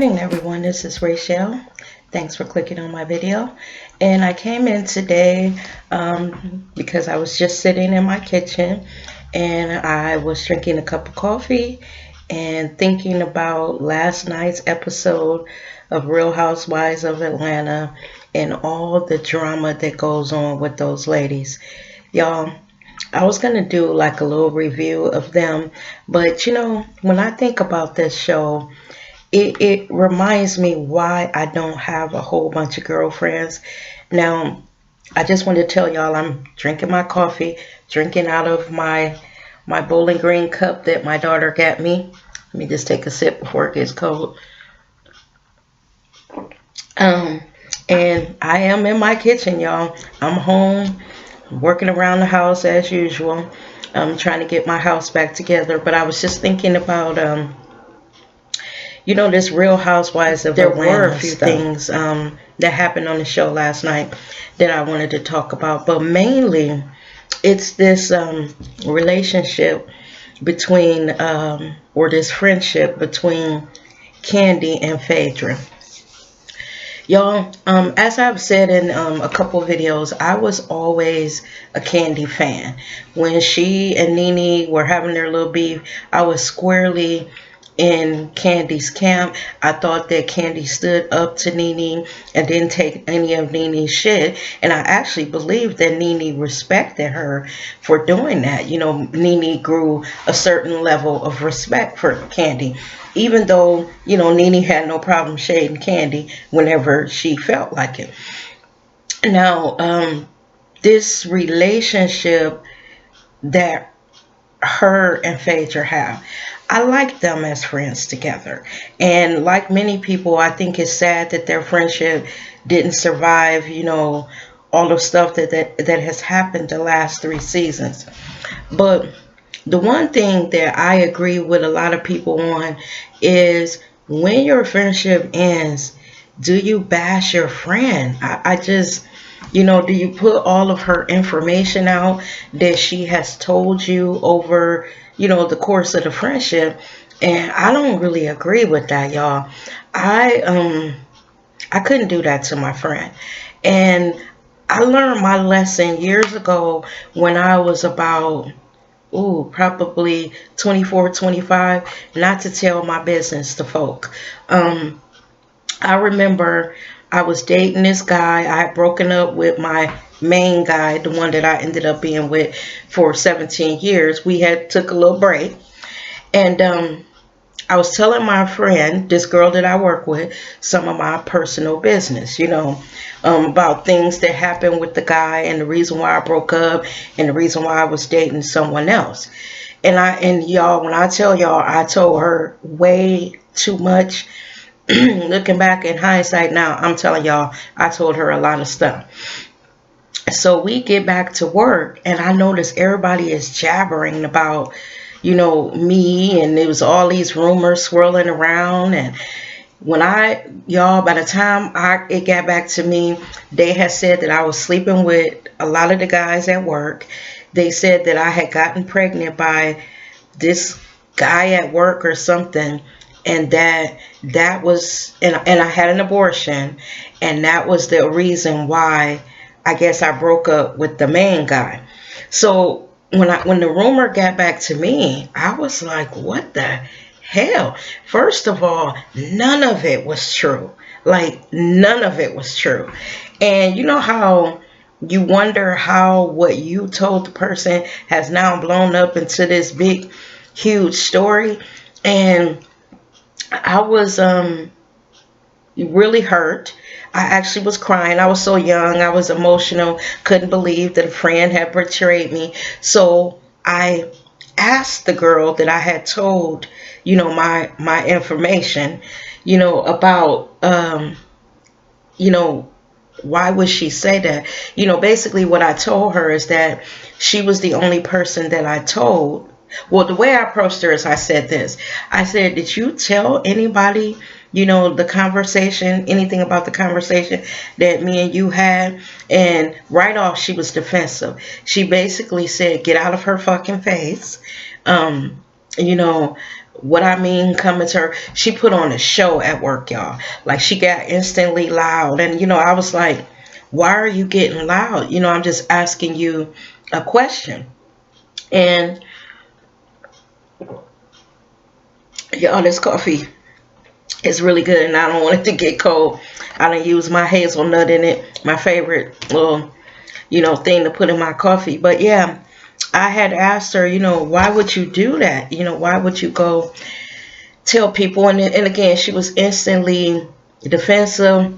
morning, everyone. This is Rachel. Thanks for clicking on my video. And I came in today because I was just sitting in my kitchen and I was drinking a cup of coffee and thinking about last night's episode of Real Housewives of Atlanta and all the drama that goes on with those ladies. Y'all, I was going to do like a little review of them, but when I think about this show, it reminds me why I don't have a whole bunch of girlfriends. Now, I just want to tell y'all I'm drinking my coffee, drinking out of my Bowling Green cup that my daughter got me. Let me just take a sip before it gets cold. Um, and I am in my kitchen, y'all. I'm home, working around the house as usual. I'm trying to get my house back together, but I was just thinking about this Real Housewives of Atlanta. There were a few things that happened on the show last night that I wanted to talk about, but mainly it's this relationship between, or this friendship between Candy and Phaedra. Y'all, as I've said in a couple videos, I was always a Candy fan. When she and Nene were having their little beef, I was squarely in Candy's camp. I thought that Candy stood up to Nene and didn't take any of Nene's shit. And I actually believed that Nene respected her for doing that. Nene grew a certain level of respect for Candy, even though, Nene had no problem shading Candy whenever she felt like it. Now, this relationship that her and Phaedra have, I like them as friends together. And like many people, I think it's sad that their friendship didn't survive, all the stuff that has happened the last 3 seasons. But the one thing that I agree with a lot of people on is when your friendship ends, do you bash your friend? I just, do you put all of her information out that she has told you over, the course of the friendship? And I don't really agree with that, y'all. I couldn't do that to my friend. And I learned my lesson years ago when I was about probably 24, 25, not to tell my business to folk. I remember I was dating this guy. I had broken up with my main guy, the one that I ended up being with for 17 years. We had took a little break. And I was telling my friend, this girl that I work with, some of my personal business, about things that happened with the guy and the reason why I broke up and the reason why I was dating someone else. And y'all, when I tell y'all, I told her way too much. Looking back in hindsight now, I'm telling y'all, I told her a lot of stuff. So we get back to work and I notice everybody is jabbering about, me, and there was all these rumors swirling around. And y'all, by the time it got back to me, they had said that I was sleeping with a lot of the guys at work. They said that I had gotten pregnant by this guy at work or something, and that was, and I had an abortion, and that was the reason why I guess I broke up with the main guy. So when the rumor got back to me, I was like, what the hell? First of all, none of it was true. Like, none of it was true. And you know how you wonder how what you told the person has now blown up into this big, huge story? And I was really hurt. I actually was crying. I was so young. I was emotional. Couldn't believe that a friend had betrayed me. So I asked the girl that I had told, my information, about, why would she say that? Basically what I told her is that she was the only person that I told. Well, the way I approached her is I said this. I said, did you tell anybody, the conversation, anything about the conversation that me and you had? And right off, she was defensive. She basically said, get out of her fucking face. You know, what I mean coming to her, she put on a show at work, y'all. Like she got instantly loud. And, I was like, why are you getting loud? I'm just asking you a question. And y'all, this coffee is really good and I don't want it to get cold. I done use my hazelnut in it, my favorite little, thing to put in my coffee. But yeah, I had asked her, why would you do that? Why would you go tell people? And again, she was instantly defensive,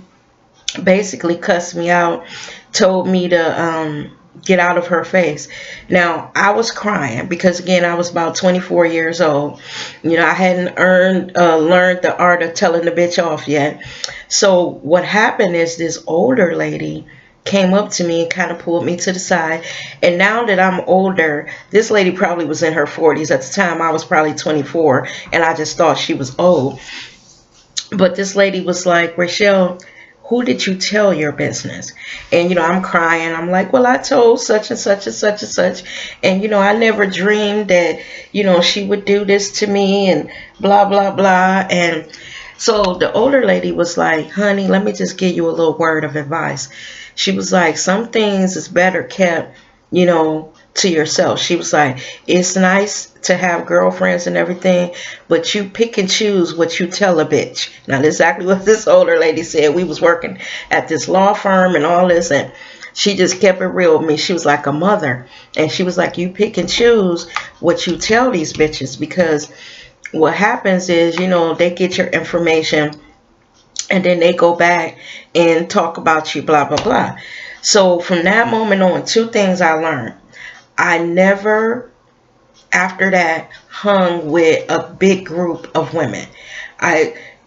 basically cussed me out, told me to get out of her face. Now, I was crying because, again, I was about 24 years old. I hadn't learned the art of telling the bitch off yet. So what happened is this older lady came up to me and kind of pulled me to the side. And now that I'm older, this lady probably was in her 40s. At the time, I was probably 24, and I just thought she was old. But this lady was like, Rachelle, who did you tell your business? And, I'm crying. I'm like, well, I told such and such and such and such. And, I never dreamed that, she would do this to me and blah, blah, blah. And so the older lady was like, honey, let me just give you a little word of advice. She was like, some things is better kept, to yourself. She was like, it's nice to have girlfriends and everything, but you pick and choose what you tell a bitch. Now, that's exactly what this older lady said. We was working at this law firm and all this, and she just kept it real with me. She was like a mother, and she was like, you pick and choose what you tell these bitches, because what happens is, they get your information and then they go back and talk about you, blah, blah, blah. So from that moment on, two things I learned. I never, after that, hung with a big group of women.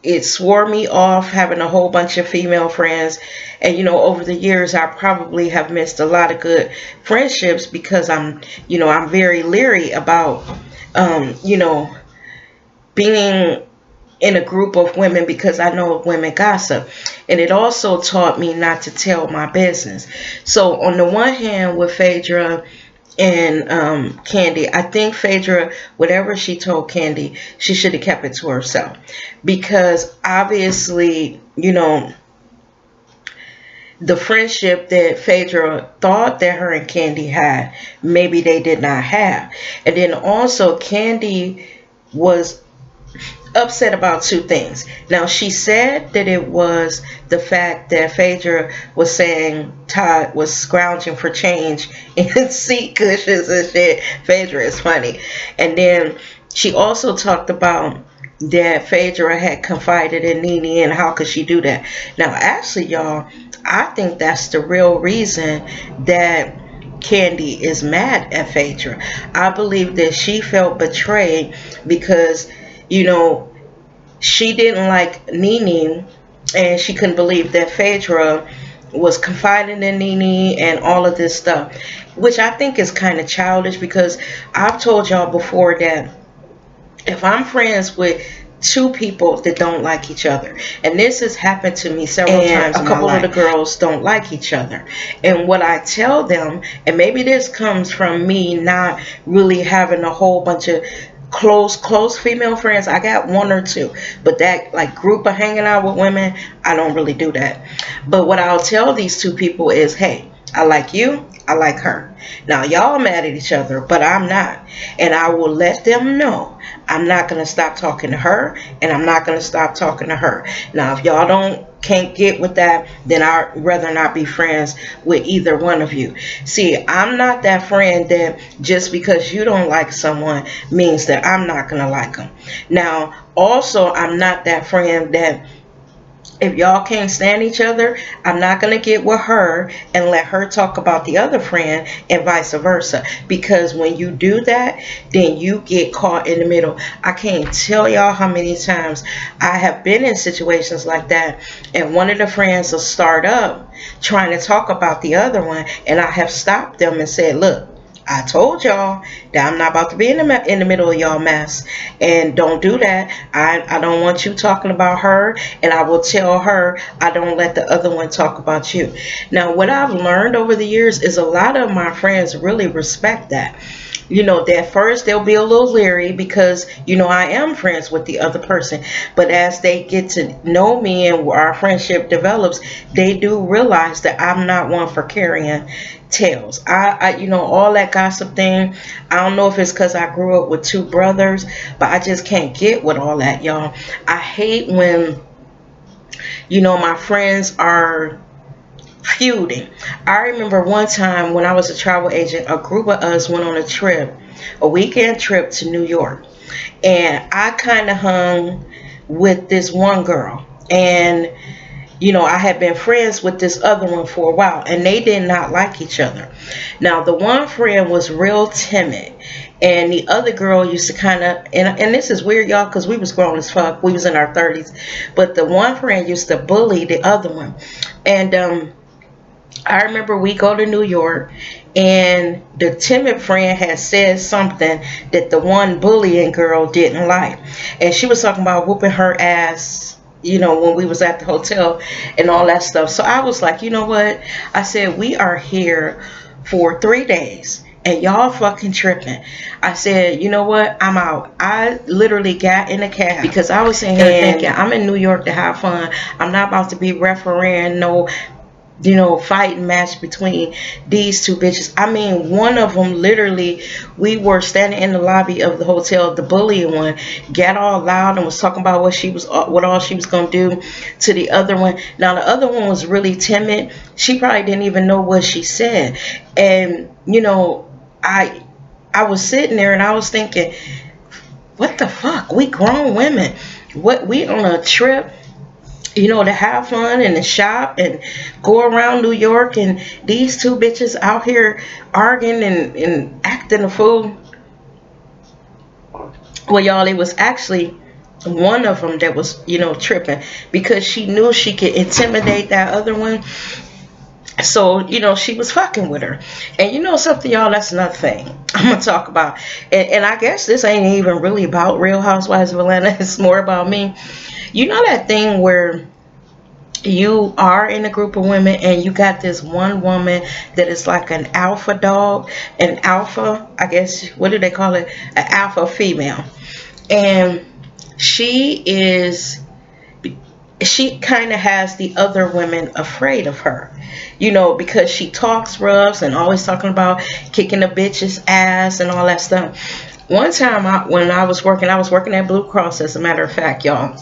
It swore me off having a whole bunch of female friends. And, over the years, I probably have missed a lot of good friendships because I'm very leery about, being in a group of women because I know women gossip. And it also taught me not to tell my business. So on the one hand, with Phaedra and Candy, I think Phaedra, whatever she told Candy, she should have kept it to herself. Because obviously, the friendship that Phaedra thought that her and Candy had, maybe they did not have. And then also Candy was upset about two things. Now, she said that it was the fact that Phaedra was saying Todd was scrounging for change in seat cushions and shit. Phaedra is funny. And then she also talked about that Phaedra had confided in Nene, and how could she do that? Now, actually, y'all, I think that's the real reason that Candy is mad at Phaedra. I believe that she felt betrayed because, she didn't like Nene, and she couldn't believe that Phaedra was confiding in Nene and all of this stuff, which I think is kind of childish, because I've told y'all before that if I'm friends with two people that don't like each other, and this has happened to me several times, a couple of the girls don't like each other, and what I tell them, and maybe this comes from me not really having a whole bunch of close female friends. I got one or two, but that like group of hanging out with women, I don't really do that. But what I'll tell these two people is, hey, I like you, I like her. Now, y'all mad at each other, but I'm not. And I will let them know I'm not going to stop talking to her, and I'm not going to stop talking to her. Now, if y'all can't get with that, then I'd rather not be friends with either one of you. See, I'm not that friend that just because you don't like someone means that I'm not going to like them. Now, also, I'm not that friend that if y'all can't stand each other, I'm not going to get with her and let her talk about the other friend and vice versa. Because when you do that, then you get caught in the middle. I can't tell y'all how many times I have been in situations like that, and one of the friends will start up trying to talk about the other one, and I have stopped them and said, look, I told y'all that I'm not about to be in the middle of y'all mess, and don't do that. I don't want you talking about her, and I will tell her I don't let the other one talk about you. Now, what I've learned over the years is a lot of my friends really respect that. That first they'll be a little leery because, I am friends with the other person. But as they get to know me and our friendship develops, they do realize that I'm not one for carrying tales. All that gossip thing. I don't know if it's because I grew up with two brothers, but I just can't get with all that, y'all. I hate when, my friends are feuding. I remember one time when I was a travel agent, a group of us went on a trip, a weekend trip to New York. And I kind of hung with this one girl. And, I had been friends with this other one for a while, and they did not like each other. Now, the one friend was real timid. And the other girl used to kind of, and this is weird, y'all, because we was grown as fuck. We was in our 30s. But the one friend used to bully the other one. And I remember we go to New York, and the timid friend had said something that the one bullying girl didn't like. And she was talking about whooping her ass, when we was at the hotel and all that stuff. So I was like, you know what? I said, we are here for 3 days. And y'all fucking tripping. I said, you know what? I'm out. I literally got in a cab because I was sitting here thinking, I'm in New York to have fun. I'm not about to be refereeing no fighting match between these two bitches. I mean, one of them literally, we were standing in the lobby of the hotel. The bullying one got all loud and was talking about what all she was gonna do to the other one. Now the other one was really timid. She probably didn't even know what she said. And I was sitting there and I was thinking, what the fuck? We grown women. What, we on a trip, to have fun and to shop and go around New York, and these two bitches out here arguing and acting a fool. Well, y'all, it was actually one of them that was, tripping because she knew she could intimidate that other one. So, she was fucking with her. And something, y'all, that's another thing I'm going to talk about. And I guess this ain't even really about Real Housewives of Atlanta. It's more about me. You know that thing where you are in a group of women and you got this one woman that is like an alpha dog, an alpha, I guess, what do they call it? An alpha female. And she kind of has the other women afraid of her, because she talks rough and always talking about kicking a bitch's ass and all that stuff. One time when I was working at Blue Cross, as a matter of fact, y'all.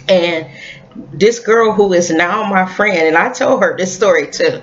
And this girl who is now my friend, and I told her this story too.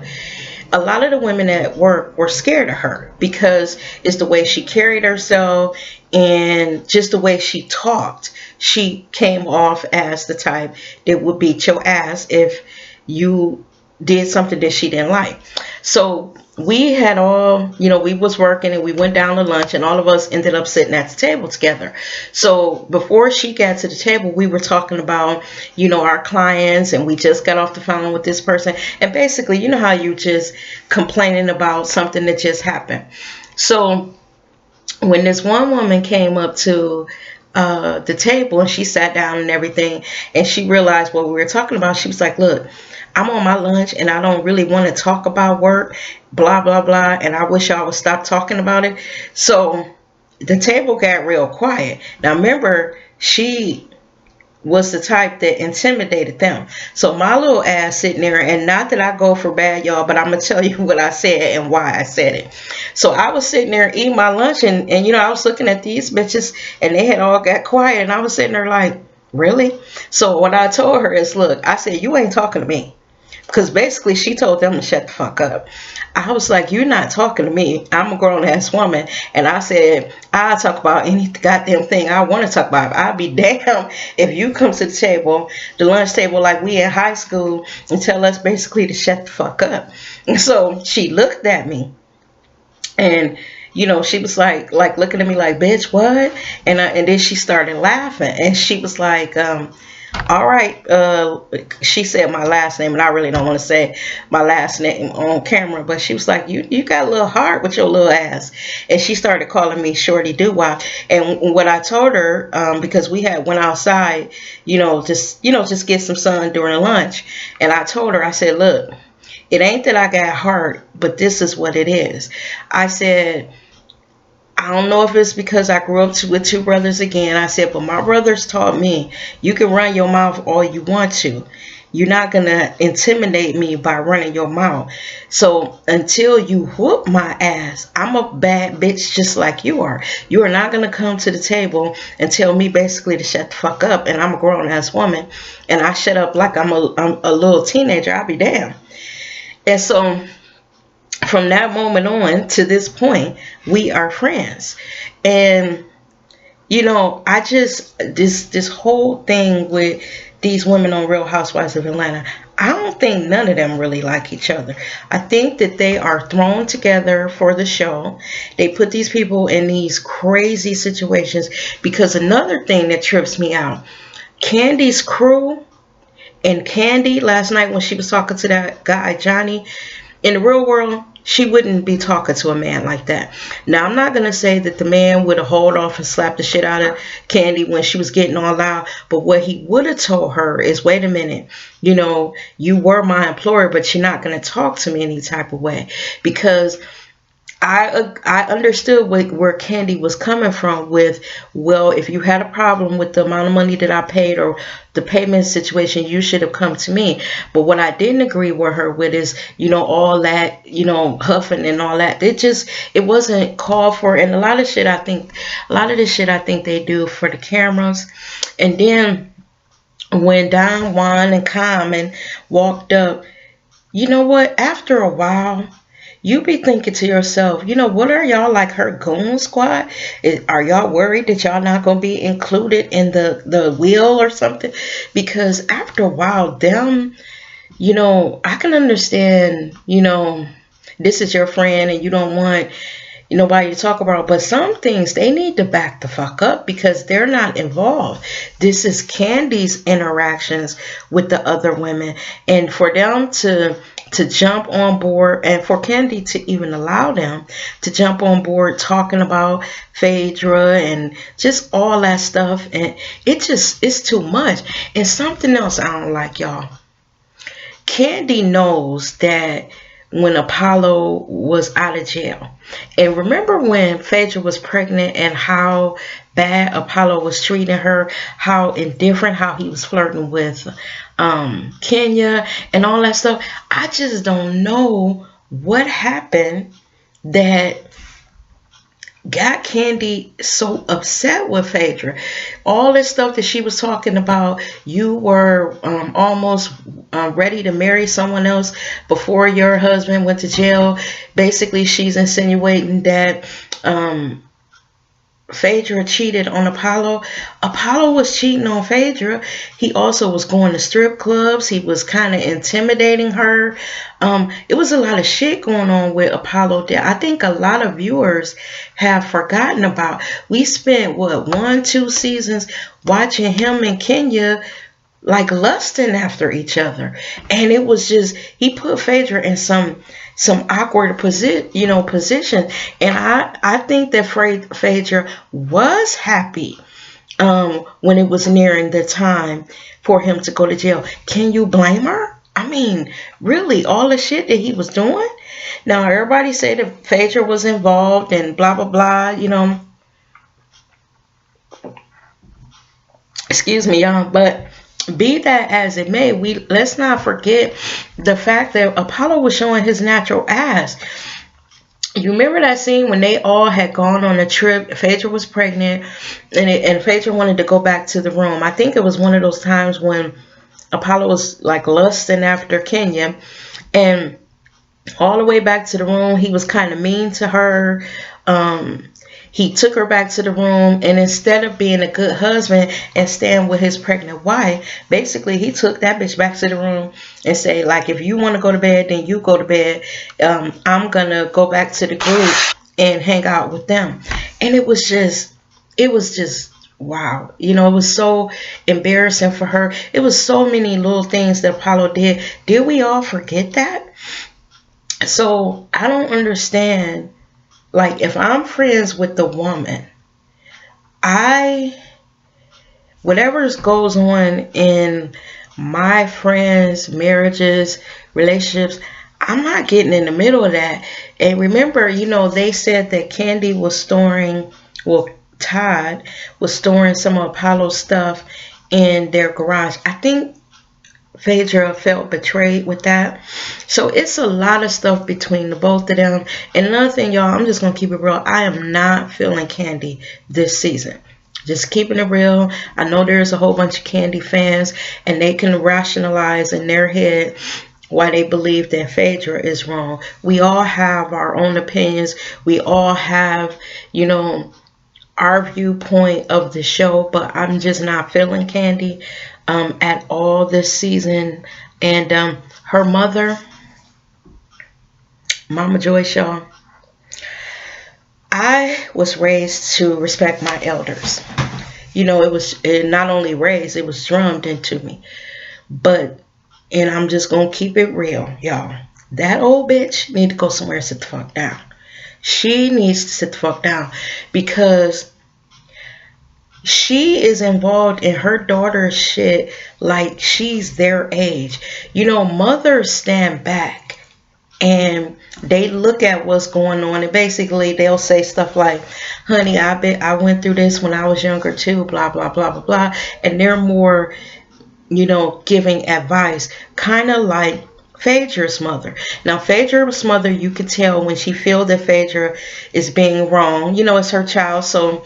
A lot of the women at work were scared of her because it's the way she carried herself and just the way she talked. She came off as the type that would beat your ass if you did something that she didn't like. So we had all, we was working and we went down to lunch and all of us ended up sitting at the table together. So before she got to the table, we were talking about, our clients, and we just got off the phone with this person. And basically, you know how you just complaining about something that just happened. So when this one woman came up to the table and she sat down and everything, and she realized what we were talking about, she was like, look, I'm on my lunch and I don't really want to talk about work, blah, blah, blah. And I wish y'all would stop talking about it. So the table got real quiet. Now remember, she was the type that intimidated them. So my little ass sitting there, and not that I go for bad, y'all, but I'm going to tell you what I said and why I said it. So I was sitting there eating my lunch and I was looking at these bitches and they had all got quiet, and I was sitting there like, really? So what I told her is, look, I said, you ain't talking to me. Because basically she told them to shut the fuck up. I was like, you're not talking to me. I'm a grown ass woman. And I said, I'll talk about any goddamn thing I want to talk about. I'll be damned if you come to the table, the lunch table, like we in high school, and tell us basically to shut the fuck up. And so she looked at me and she was like looking at me like, bitch, what? And then she started laughing and she was like, all right, she said my last name, and I really don't want to say my last name on camera, but she was like, you got a little heart with your little ass. And she started calling me Shorty Doo-Wop. And what I told her, because we had went outside, just get some sun during lunch. And I told her, I said, look, it ain't that I got heart, but this is what it is. I said, I don't know if it's because I grew up with two brothers again. I said, but my brothers taught me you can run your mouth all you want to. You're not going to intimidate me by running your mouth. So until you whoop my ass, I'm a bad bitch just like you are. You are not going to come to the table and tell me basically to shut the fuck up. And I'm a grown ass woman. And I shut up like I'm a little teenager. I'll be damned. And so from that moment on to this point, we are friends. And I just this whole thing with these women on Real Housewives of Atlanta, I don't think none of them really like each other. I think that they are thrown together for the show. They put these people in these crazy situations because another thing that trips me out, Candy's crew and Candy last night when she was talking to that guy Johnny, in the real world, she wouldn't be talking to a man like that. Now, I'm not going to say that the man would have hauled off and slapped the shit out of Candy when she was getting all loud. But what he would have told her is, wait a minute, you were my employer, but you're not going to talk to me any type of way. Because I understood where Candy was coming from with, well, if you had a problem with the amount of money that I paid or the payment situation, you should have come to me. But what I didn't agree with her with is, all that, huffing and all that. It wasn't called for. And a lot of this shit I think they do for the cameras. And then when Don Juan and Carmen walked up, you know what? After a while, you be thinking to yourself, what are y'all like her goon squad? Are y'all worried that y'all not going to be included in the wheel or something? Because after a while, them, I can understand, this is your friend and you don't want nobody to talk about, but some things they need to back the fuck up because they're not involved. This is Candy's interactions with the other women, and for them to jump on board, and for Candy to even allow them to jump on board talking about Phaedra and just all that stuff, and it's too much. And something else I don't like, y'all. Candy knows that when Apollo was out of jail. And remember when Phaedra was pregnant and how bad Apollo was treating her, how indifferent, how he was flirting with Kenya and all that stuff. I just don't know what happened that got Candy so upset with Phaedra. All this stuff that she was talking about, you were almost ready to marry someone else before your husband went to jail. Basically, she's insinuating that Phaedra cheated on Apollo. Apollo was cheating on Phaedra. He also was going to strip clubs. He was kind of intimidating her. It was a lot of shit going on with Apollo that I think a lot of viewers have forgotten about. We spent, 1-2 seasons watching him and Kenya like lusting after each other. And it was just, he put Phaedra in some awkward position. And I think that Phaedra was happy when it was nearing the time for him to go to jail. Can you blame her? I mean, really, all the shit that he was doing? Now, everybody said that Phaedra was involved and blah, blah, blah, Excuse me, y'all, but be that as it may, let's not forget the fact that Apollo was showing his natural ass. You remember that scene when they all had gone on a trip? Phaedra was pregnant, and Phaedra wanted to go back to the room. I think it was one of those times when Apollo was like lusting after Kenya, and all the way back to the room, he was kind of mean to her. He took her back to the room, and instead of being a good husband and staying with his pregnant wife, basically he took that bitch back to the room and say, like, if you want to go to bed, then you go to bed. I'm going to go back to the group and hang out with them. And it was just wow. It was so embarrassing for her. It was so many little things that Apollo did. Did we all forget that? So I don't understand. Like, if I'm friends with the woman, whatever goes on in my friends' marriages, relationships, I'm not getting in the middle of that. And remember, they said that Candy was storing, well, Todd was storing some of Apollo's stuff in their garage. I think Phaedra felt betrayed with that. So it's a lot of stuff between the both of them. And another thing, y'all, I'm just going to keep it real. I am not feeling Candy this season. Just keeping it real. I know there's a whole bunch of Candy fans, and they can rationalize in their head why they believe that Phaedra is wrong. We all have our own opinions. We all have, our viewpoint of the show, but I'm just not feeling Candy at all this season. And her mother, Mama Joyce, y'all, I was raised to respect my elders. It not only raised, it was drummed into me. But, and I'm just going to keep it real, y'all. That old bitch need to go somewhere and sit the fuck down. She needs to sit the fuck down, because she is involved in her daughter's shit like she's their age. Mothers stand back and they look at what's going on, and basically they'll say stuff like, honey, I went through this when I was younger too, blah blah blah blah blah. And they're more, giving advice, kind of like Phaedra's mother. Now, Phaedra's mother, you could tell when she feels that Phaedra is being wrong. It's her child, so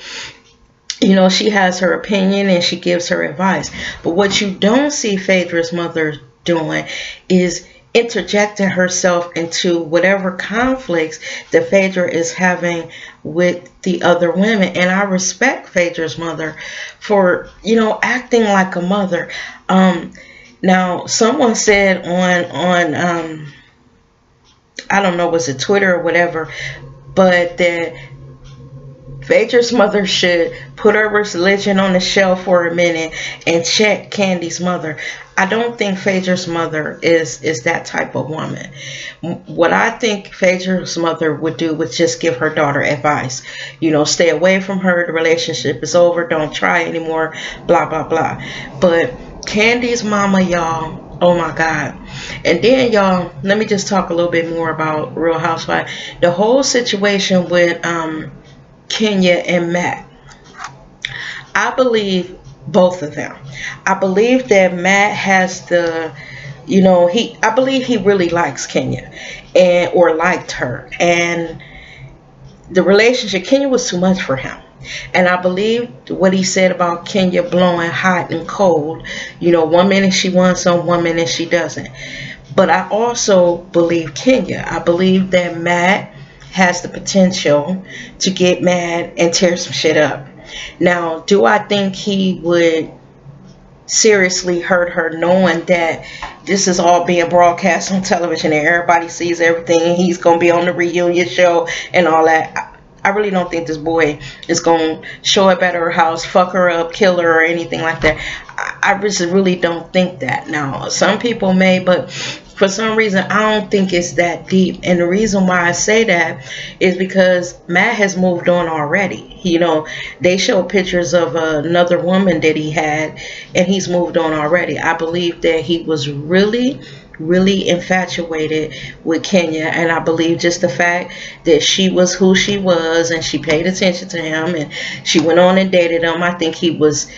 she has her opinion and she gives her advice. But what you don't see Phaedra's mother doing is interjecting herself into whatever conflicts that Phaedra is having with the other women. And I respect Phaedra's mother for, acting like a mother. Now, someone said on I don't know, was it Twitter or whatever, but that Phaedra's mother should put her religion on the shelf for a minute and check Candy's mother. I don't think Phaedra's mother is that type of woman. What I think Phaedra's mother would do was just give her daughter advice. Stay away from her. The relationship is over. Don't try anymore. Blah, blah, blah. But Candy's mama, y'all, oh my God. And then, y'all, let me just talk a little bit more about Real Housewives. The whole situation with Kenya and Matt. I believe both of them. I believe that Matt has the, I believe he really likes Kenya, or liked her. And the relationship, Kenya was too much for him. And I believe what he said about Kenya blowing hot and cold. 1 minute she wants some, 1 minute she doesn't. But I also believe Kenya. I believe that Matt has the potential to get mad and tear some shit up. Now, do I think he would seriously hurt her, knowing that this is all being broadcast on television and everybody sees everything, and he's going to be on the reunion show and all that? I really don't think this boy is going to show up at her house, fuck her up, kill her, or anything like that. I just really don't think that. Now, some people may, but for some reason, I don't think it's that deep. And the reason why I say that is because Matt has moved on already. They show pictures of another woman that he had, and he's moved on already. I believe that he was really infatuated with Kenya, and I believe just the fact that she was who she was and she paid attention to him and she went on and dated him. I think he was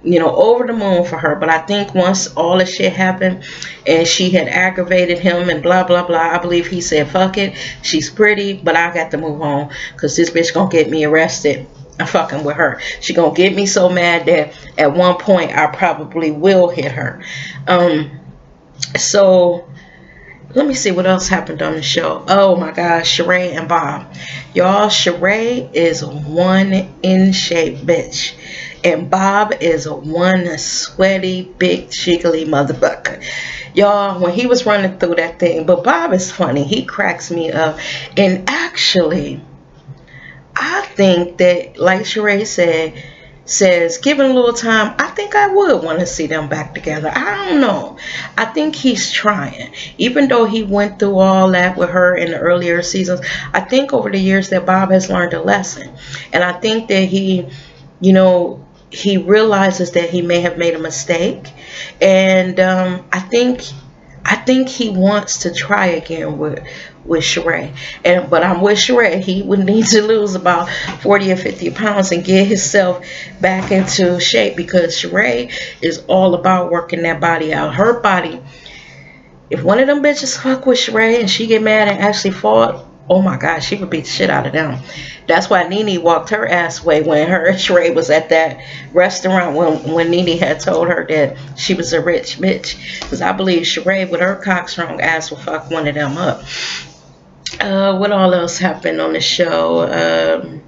over the moon for her. But I think once all the shit happened and she had aggravated him and blah blah blah, I believe he said, fuck it, she's pretty, but I got to move on, because this bitch gonna get me arrested. I'm fucking with her. She gonna get me so mad that at one point I probably will hit her. So let me see what else happened on the show. Oh my gosh, Sheree and Bob. Y'all, Sheree is one in shape bitch. And Bob is one sweaty, big, jiggly motherfucker. Y'all, when he was running through that thing, but Bob is funny. He cracks me up. And actually, I think that, like Sheree says, given a little time, I think I would want to see them back together. I don't know. I think he's trying. Even though he went through all that with her in the earlier seasons, I think over the years that Bob has learned a lesson. And I think that he realizes that he may have made a mistake. And I think I think he wants to try again with Sheree. But I'm with Sheree. He would need to lose about 40 or 50 pounds and get himself back into shape, because Sheree is all about working that body out. Her body, if one of them bitches fuck with Sheree and she get mad and actually fought, oh my God, she would beat the shit out of them. That's why Nene walked her ass away when her and Sheree was at that restaurant, when Nene had told her that she was a rich bitch. Because I believe Sheree with her cockstrong ass will fuck one of them up. What all else happened on the show?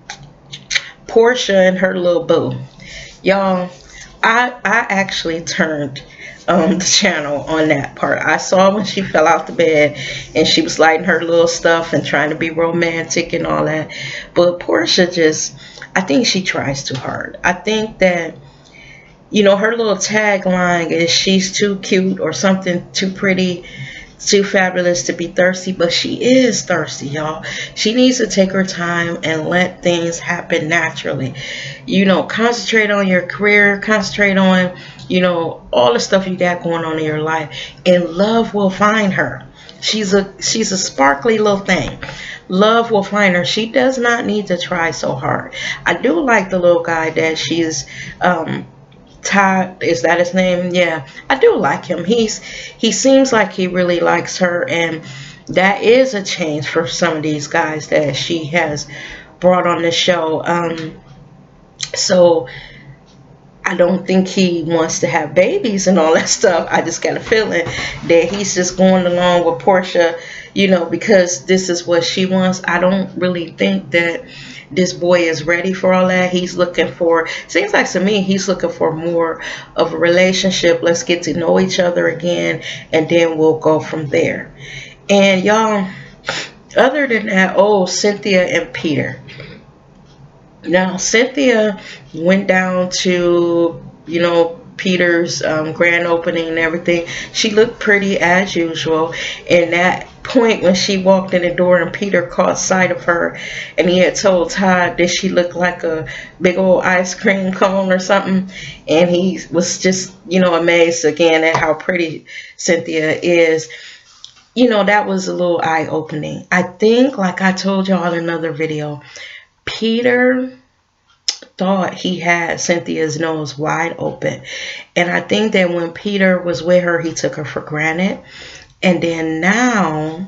Portia and her little boo. Y'all, I actually turned the channel on that part. I saw when she fell out the bed and she was lighting her little stuff and trying to be romantic and all that. But Portia just, I think she tries too hard. I think that, you know, her little tagline is she's too cute or something, too pretty, too fabulous to be thirsty, but she is thirsty, y'all. She needs to take her time and let things happen naturally. You know, concentrate on your career, concentrate on, you know, all the stuff you got going on in your life, and love will find her. She's a sparkly little thing. Love will find her. She does not need to try so hard. I do like the little guy that she's Todd, is that his name? Yeah, I do like him. He seems like he really likes her, and that is a change for some of these guys that she has brought on the show. So I don't think he wants to have babies and all that stuff. I just got a feeling that he's just going along with Portia, you know, because this is what she wants. I don't really think that this boy is ready for all that. He's looking for, seems like to me, he's looking for more of a relationship. Let's get to know each other again, and then we'll go from there. And y'all, other than that, oh, Cynthia and Peter. Now, Cynthia went down to, you know, Peter's grand opening and everything. She looked pretty as usual. And that point when she walked in the door and Peter caught sight of her, and he had told Todd that she looked like a big old ice cream cone or something. And he was just, you know, amazed again at how pretty Cynthia is. You know, that was a little eye-opening. I think, like I told y'all in another video, Peter thought he had Cynthia's nose wide open. And I think that when Peter was with her, he took her for granted. And then now,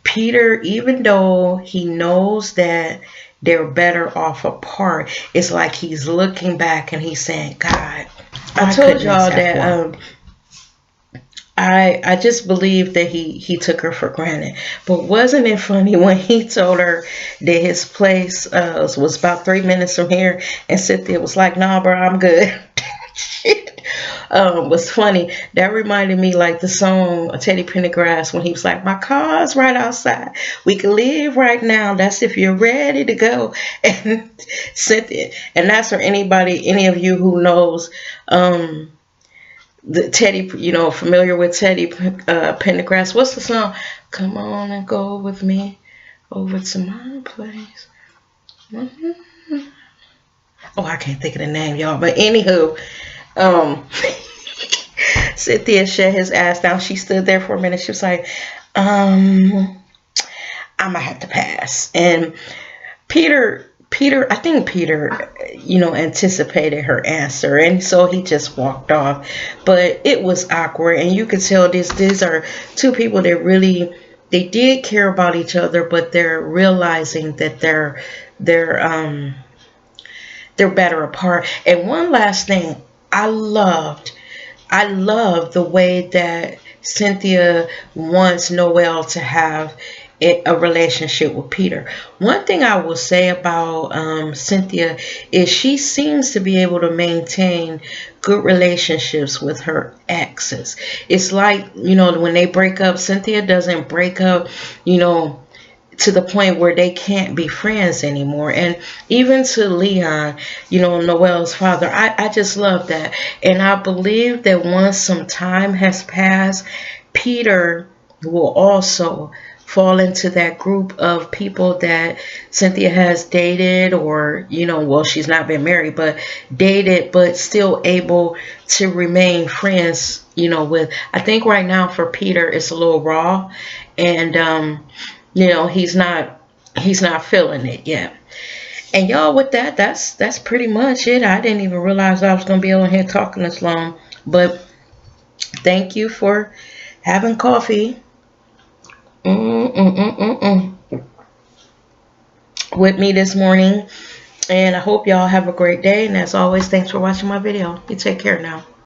Peter, even though he knows that they're better off apart, it's like he's looking back and he's saying, God, I told y'all that I just believe that he took her for granted. But wasn't it funny when he told her that his place was about 3 minutes from here, and Cynthia was like, nah, bro, I'm good. Shit. Was funny. That reminded me like the song Teddy Pendergrass when he was like, my car's right outside. We can leave right now. That's if you're ready to go. And Cynthia, and that's for anybody, any of you who knows the Teddy, you know, familiar with Teddy Pendergrass. What's the song? Come on and go with me over to my place. Oh, I can't think of the name, y'all. But anywho, Cynthia shut his ass down. She stood there for a minute. She was like, I'm gonna have to pass. And Peter, I think Peter, you know, anticipated her answer, and so he just walked off. But it was awkward, and you could tell these are two people that really, they did care about each other, but they're realizing that they're better apart. And one last thing, I loved the way that Cynthia wants Noelle to have a relationship with Peter. One thing I will say about Cynthia is she seems to be able to maintain good relationships with her exes. It's like, you know, when they break up, Cynthia doesn't break up, you know, to the point where they can't be friends anymore. And even to Leon, you know, Noelle's father, I just love that. And I believe that once some time has passed, Peter will also fall into that group of people that Cynthia has dated, or, you know, well, she's not been married, but dated, but still able to remain friends you know, with, I think right now for Peter it's a little raw, and you know, he's not feeling it yet. And y'all, with that, that's pretty much it. I didn't even realize I was gonna be on here talking this long, but thank you for having coffee with me this morning. And I hope y'all have a great day. And as always, thanks for watching my video. You take care now.